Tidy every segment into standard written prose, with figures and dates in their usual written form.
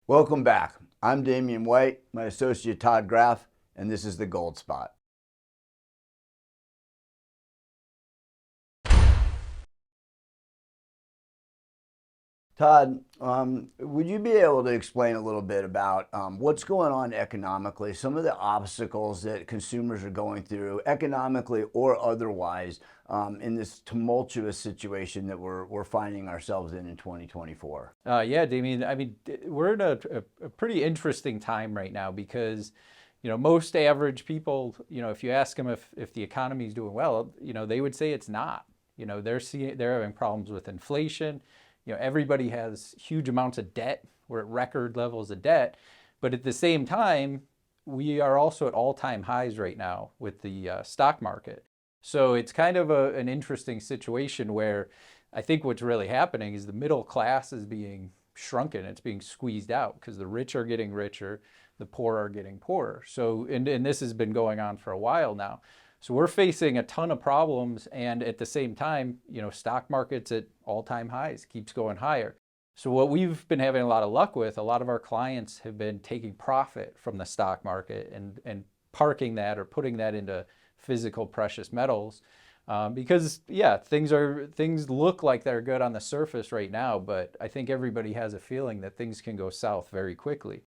Welcome back. I'm Damian White, my associate Todd Graff, and this is the Gold Spot. Todd, would you be able to explain a little bit about what's going on economically, some of the obstacles that consumers are going through economically or otherwise in this tumultuous situation that we're finding ourselves in 2024? Yeah, Damien. We're in a pretty interesting time right now because, most average people, if you ask them if the economy is doing well, they would say it's not. They're having problems with inflation. Everybody has huge amounts of debt. We're at record levels of debt, but at the same time, we are also at all-time highs right now with the stock market. So it's kind of an interesting situation where I think what's really happening is the middle class is being shrunken. It's being squeezed out because the rich are getting richer, the poor are getting poorer. So, and this has been going on for a while now. So we're facing a ton of problems, and at the same time, stock market's at all-time highs, keeps going higher. So what we've been having a lot of luck with, a lot of our clients have been taking profit from the stock market and parking that or putting that into physical precious metals. Because yeah, things look like they're good on the surface right now, but I think everybody has a feeling that things can go south very quickly.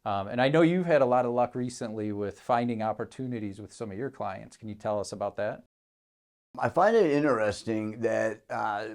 And I know you've had a lot of luck recently with finding opportunities with some of your clients. Can you tell us about that? I find it interesting that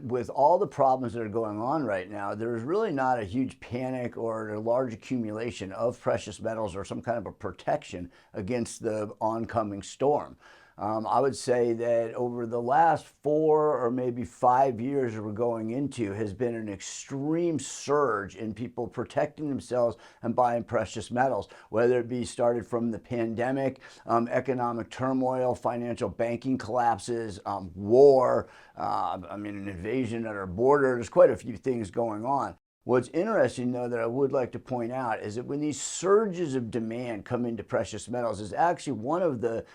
with all the problems that are going on right now, there's really not a huge panic or a large accumulation of precious metals or some kind of a protection against the oncoming storm. I would say that over the last 4 or maybe 5 years that we're going into has been an extreme surge in people protecting themselves and buying precious metals, whether it be started from the pandemic, economic turmoil, financial banking collapses, war, an invasion at our border. There's quite a few things going on. What's interesting, though, that I would like to point out is that when these surges of demand come into precious metals is actually one of the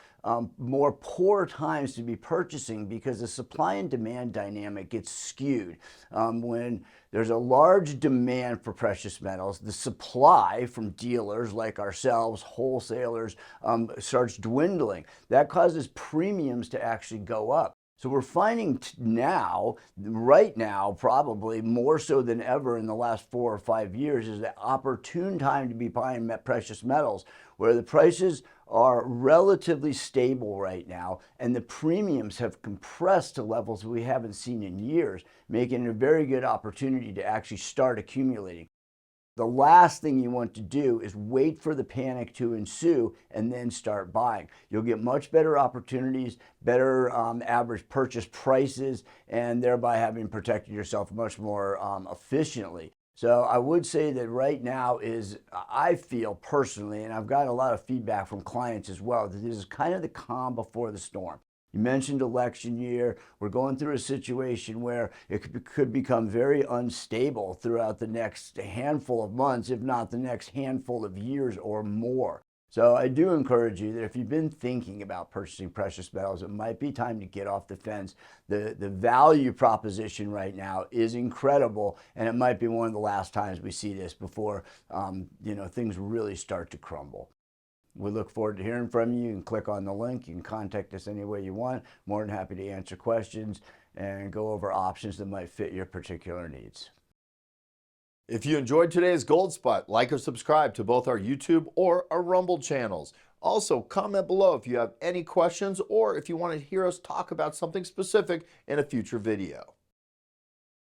more poor times to be purchasing because the supply and demand dynamic gets skewed. When there's a large demand for precious metals, the supply from dealers like ourselves, wholesalers, starts dwindling. That causes premiums to actually go up. So we're finding now, right now, probably more so than ever in the last 4 or 5 years, is the opportune time to be buying precious metals, where the prices are relatively stable right now and the premiums have compressed to levels we haven't seen in years, making it a very good opportunity to actually start accumulating. The last thing you want to do is wait for the panic to ensue and then start buying. You'll get much better opportunities, better average purchase prices, and thereby having protected yourself much more efficiently. So I would say that right now is, I feel personally, and I've gotten a lot of feedback from clients as well, that this is kind of the calm before the storm. You mentioned election year. We're going through a situation where it could become very unstable throughout the next handful of months, if not the next handful of years or more. So I do encourage you that if you've been thinking about purchasing precious metals, it might be time to get off the fence. The value proposition right now is incredible, and it might be one of the last times we see this before things really start to crumble. We look forward to hearing from you. You can click on the link. You can contact us any way you want. More than happy to answer questions and go over options that might fit your particular needs. If you enjoyed today's Gold Spot, like or subscribe to both our YouTube or our Rumble channels. Also, comment below if you have any questions or if you want to hear us talk about something specific in a future video.